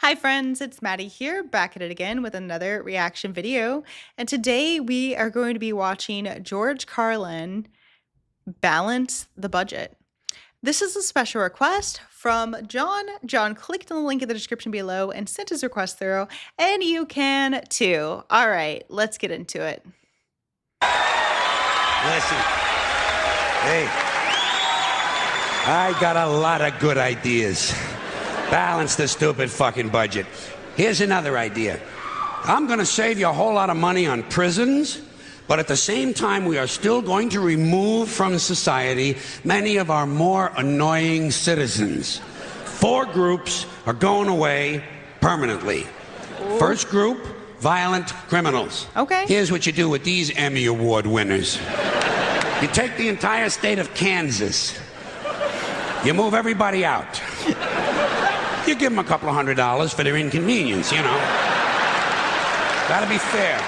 Hi friends, it's Maddie here, back at it again with another reaction video. And today we are going to be watching George Carlin balance the budget. This is a special request from John. John clicked on the link in the description below and sent his request through, and you can too. All right, let's get into it. Listen, hey, I got a lot of good ideas. Balance the stupid fucking budget. Here's another idea. I'm gonna save you a whole lot of money on prisons, but at the same time, we are still going to remove from society many of our more annoying citizens. 4 groups are going away permanently. Ooh. First group, violent criminals. Okay. Here's what you do with these Emmy Award winners. You take the entire state of Kansas. You move everybody out. You give them a couple of $100 for their inconvenience, you know. Gotta be fair.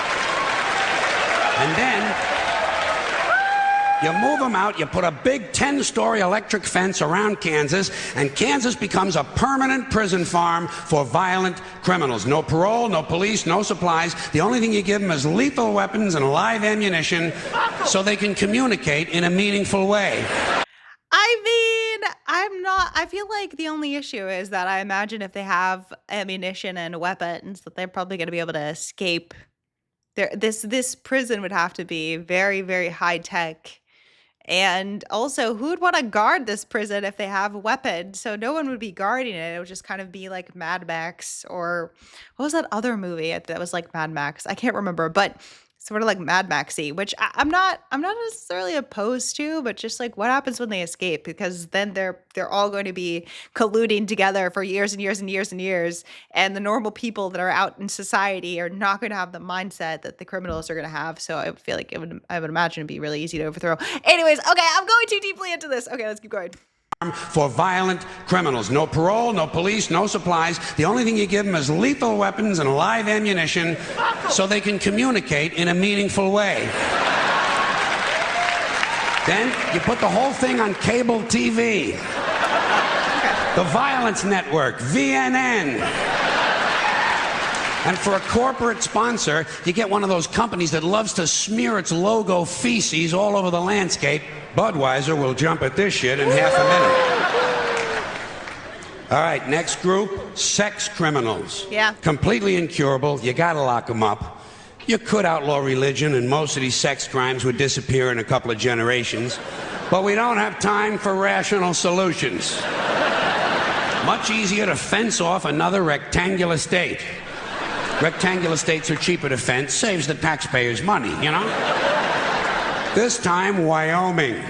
And then you move them out, you put a big 10-story electric fence around Kansas, and Kansas becomes a permanent prison farm for violent criminals. No parole, no police, no supplies. The only thing you give them is lethal weapons and live ammunition so they can communicate in a meaningful way. I feel like the only issue is that I imagine if they have ammunition and weapons that they're probably going to be able to escape. This prison would have to be very, very high tech. And also, who would want to guard this prison if they have weapons? So no one would be guarding it. It would just kind of be like Mad Max, or what was that other movie that was like Mad Max? I can't remember, but sort of like Mad Maxy, which I'm not necessarily opposed to, but just like what happens when they escape? Because then they're all going to be colluding together for years and years and years and years, and the normal people that are out in society are not going to have the mindset that the criminals are going to have. So I feel like I would imagine it'd be really easy to overthrow. Anyways, okay, I'm going too deeply into this. Okay, let's keep going. For violent criminals. No parole, no police, no supplies. The only thing you give them is lethal weapons and live ammunition so they can communicate in a meaningful way. Then you put the whole thing on cable TV. The Violence Network, VNN. And for a corporate sponsor, you get one of those companies that loves to smear its logo feces all over the landscape. Budweiser will jump at this shit in half a minute. All right, next group, sex criminals. Yeah. Completely incurable. You gotta lock them up. You could outlaw religion, and most of these sex crimes would disappear in a couple of generations. But we don't have time for rational solutions. Much easier to fence off another rectangular state. Rectangular states are cheaper to fence, saves the taxpayers money, you know? This time, Wyoming.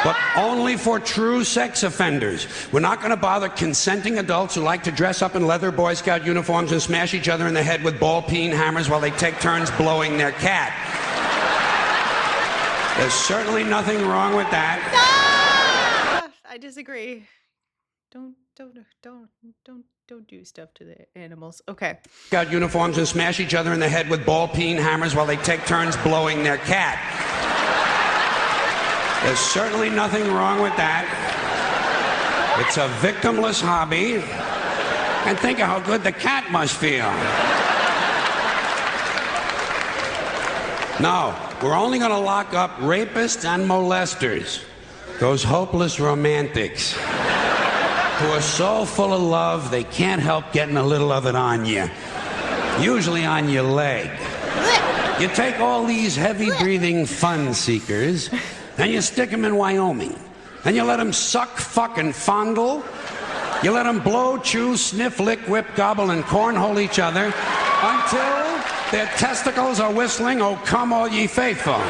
But only for true sex offenders. We're not going to bother consenting adults who like to dress up in leather Boy Scout uniforms and smash each other in the head with ball-peen hammers while they take turns blowing their cat. There's certainly nothing wrong with that. I disagree. Don't do stuff to the animals. Okay. Scout uniforms and smash each other in the head with ball-peen hammers while they take turns blowing their cat. There's certainly nothing wrong with that. It's a victimless hobby. And think of how good the cat must feel. No, we're only going to lock up rapists and molesters. Those hopeless romantics who are so full of love they can't help getting a little of it on you. Usually on your leg. You take all these heavy-breathing fun seekers and you stick them in Wyoming. And you let them suck, fuck, and fondle. You let them blow, chew, sniff, lick, whip, gobble, and cornhole each other until their testicles are whistling, "Oh, come all ye faithful."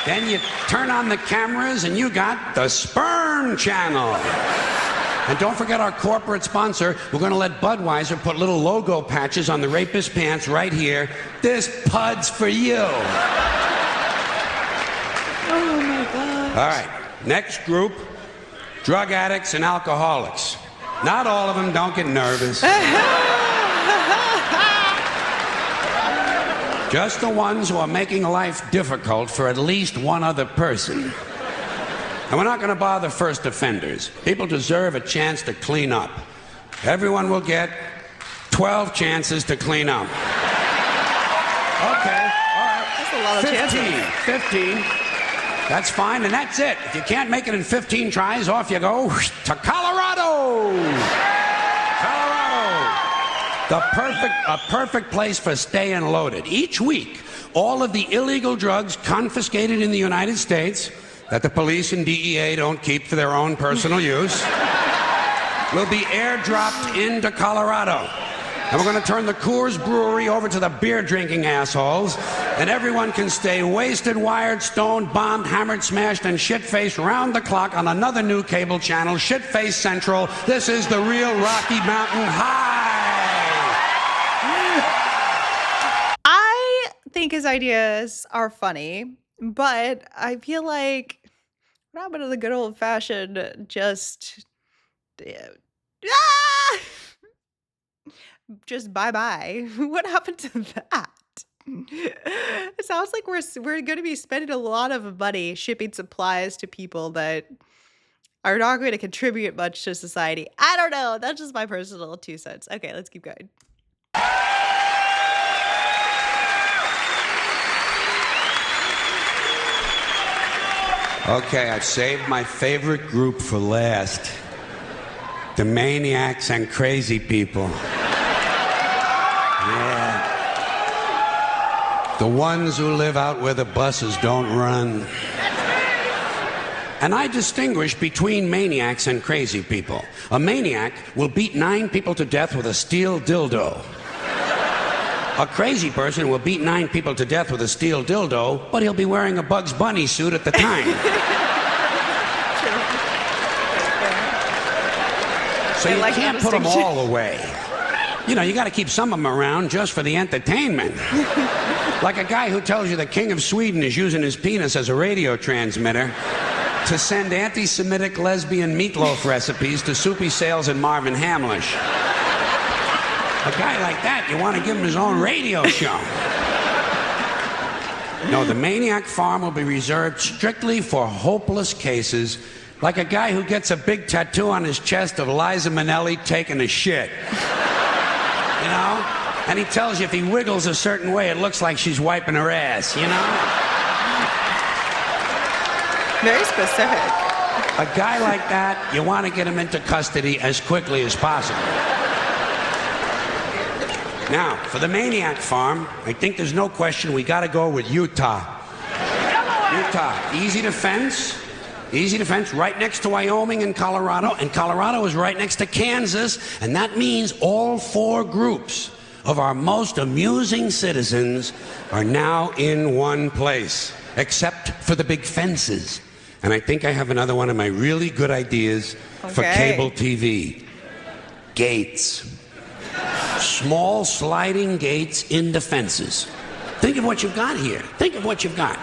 Then you turn on the cameras and you got the Sperm Channel. And don't forget our corporate sponsor. We're going to let Budweiser put little logo patches on the rapist pants right here. This pud's for you. Oh my God. All right, next group, drug addicts and alcoholics. Not all of them, don't get nervous. Just the ones who are making life difficult for at least one other person. And we're not going to bother first offenders. People deserve a chance to clean up. Everyone will get 12 chances to clean up. Okay, all right. That's a lot of 15. That's fine, and that's it. If you can't make it in 15 tries, off you go to Colorado. A perfect place for staying loaded. Each week, all of the illegal drugs confiscated in the United States that the police and DEA don't keep for their own personal use will be airdropped into Colorado. And we're going to turn the Coors Brewery over to the beer-drinking assholes, and everyone can stay wasted, wired, stoned, bombed, hammered, smashed, and shit-faced round the clock on another new cable channel, Shit-Face Central. This is the real Rocky Mountain High. I think his ideas are funny, but I feel like what happened to the good old-fashioned just... Ah! Just bye-bye. What happened to that? It sounds like we're going to be spending a lot of money shipping supplies to people that are not going to contribute much to society. I don't know. That's just my personal 2 cents. Okay, let's keep going. Okay, I've saved my favorite group for last. The Maniacs and Crazy People. Yeah. The ones who live out where the buses don't run. And I distinguish between maniacs and crazy people. A maniac will beat 9 people to death with a steel dildo. A crazy person will beat 9 people to death with a steel dildo, but he'll be wearing a Bugs Bunny suit at the time. So you can't put them all away. You know, you got to keep some of them around just for the entertainment. Like a guy who tells you the King of Sweden is using his penis as a radio transmitter to send anti-Semitic lesbian meatloaf recipes to Soupy Sales and Marvin Hamlish. A guy like that, you want to give him his own radio show. No, the Maniac Farm will be reserved strictly for hopeless cases, like a guy who gets a big tattoo on his chest of Liza Minnelli taking a shit. You know? And he tells you if he wiggles a certain way, it looks like she's wiping her ass, you know? Very specific. A guy like that, you want to get him into custody as quickly as possible. Now, for the Maniac Farm, I think there's no question we got to go with Utah. Utah, easy to fence. Easy to fence, right next to Wyoming and Colorado is right next to Kansas, and that means all 4 groups of our most amusing citizens are now in one place, except for the big fences. And I think I have another one of my really good ideas for cable TV. Gates. Small sliding gates in the fences. Think of what you've got here. Think of what you've got.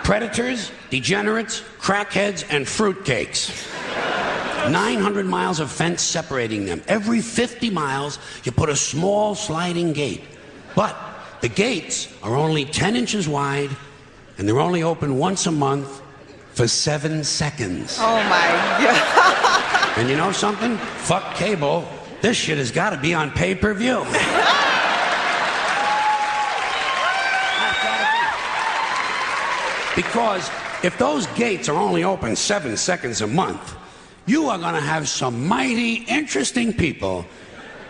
Predators, degenerates, crackheads, and fruitcakes. 900 miles of fence separating them. Every 50 miles, you put a small sliding gate. But the gates are only 10 inches wide, and they're only open once a month for 7 seconds. Oh, my God. And you know something? Fuck cable. This shit has got to be on pay-per-view. Because if those gates are only open 7 seconds a month, you are going to have some mighty interesting people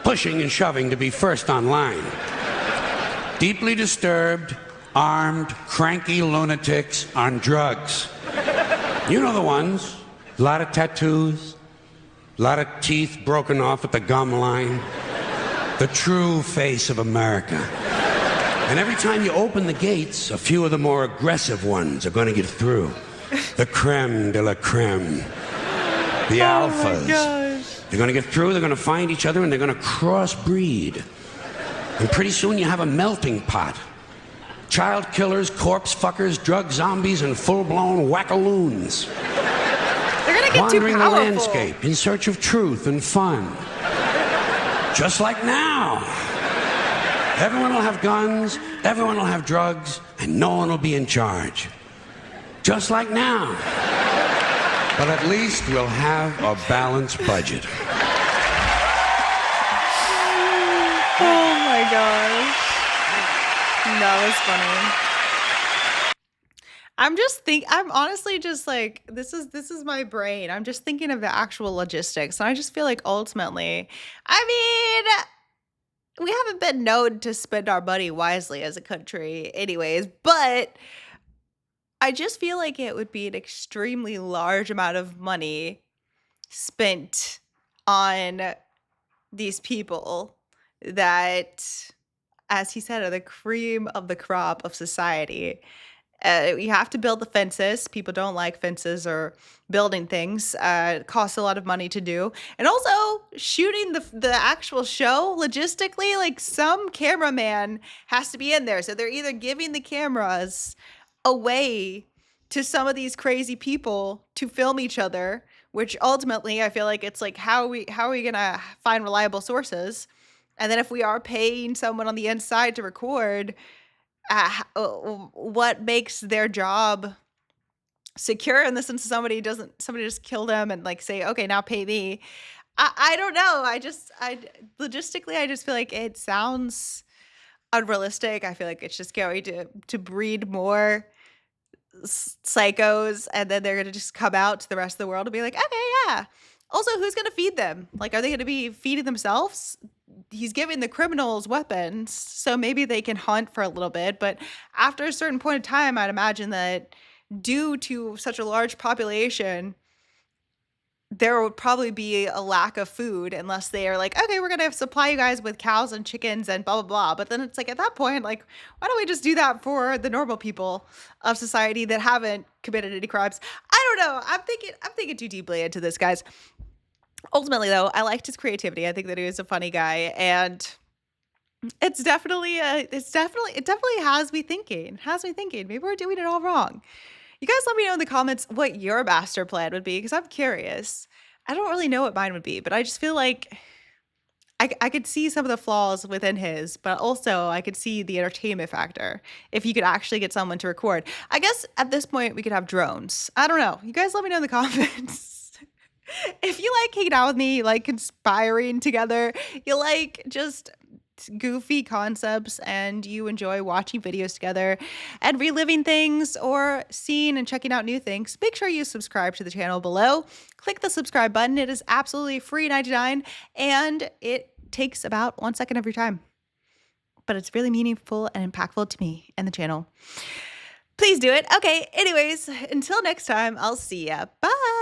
pushing and shoving to be first online. Deeply disturbed, armed, cranky lunatics on drugs. You know the ones. A lot of tattoos, a lot of teeth broken off at the gum line. The true face of America. And every time you open the gates, a few of the more aggressive ones are going to get through. The creme de la creme. The alphas. They're going to get through, they're going to find each other, and they're going to crossbreed. And pretty soon you have a melting pot. Child killers, corpse fuckers, drug zombies, and full-blown wackaloons. They're going to get wandering too the powerful. landscape in search of truth and fun. Just like now. Everyone will have guns, everyone will have drugs, and no one will be in charge. Just like now. But at least we'll have a balanced budget. Oh my gosh. That was funny. I'm honestly just like, this is my brain. I'm just thinking of the actual logistics. And I just feel like ultimately, I mean, we haven't been known to spend our money wisely as a country anyways, but I just feel like it would be an extremely large amount of money spent on these people that, as he said, are the cream of the crop of society. You have to build the fences. People don't like fences or building things. It costs a lot of money to do. And also shooting the actual show logistically, like some cameraman has to be in there. So they're either giving the cameras away to some of these crazy people to film each other, which ultimately I feel like it's like how are we gonna find reliable sources? And then if we are paying someone on the inside to record, what makes their job secure in the sense somebody just kill them and like say, okay, now pay me. I don't know. I logistically, I just feel like it sounds unrealistic. I feel like it's just going to breed more psychos, and then they're gonna just come out to the rest of the world and be like, okay, yeah. Also, who's gonna feed them? Like, are they gonna be feeding themselves? He's giving the criminals weapons, so maybe they can hunt for a little bit. But after a certain point of time, I'd imagine that due to such a large population, there would probably be a lack of food unless they are like, okay, we're gonna supply you guys with cows and chickens and blah blah blah. But then it's like at that point, like, why don't we just do that for the normal people of society that haven't committed any crimes? I don't know. I'm thinking too deeply into this, guys. Ultimately, though, I liked his creativity. I think that he was a funny guy, and it definitely has me thinking. Has me thinking. Maybe we're doing it all wrong. You guys let me know in the comments what your master plan would be, because I'm curious. I don't really know what mine would be, but I just feel like I could see some of the flaws within his, but also I could see the entertainment factor if you could actually get someone to record. I guess at this point we could have drones. I don't know. You guys let me know in the comments. If you like hanging out with me, you like conspiring together, you like just goofy concepts, and you enjoy watching videos together and reliving things or seeing and checking out new things, make sure you subscribe to the channel below. Click the subscribe button. It is absolutely free 99, and it takes about 1 second of your time, but it's really meaningful and impactful to me and the channel. Please do it. Okay, anyways, until next time, I'll see ya. Bye.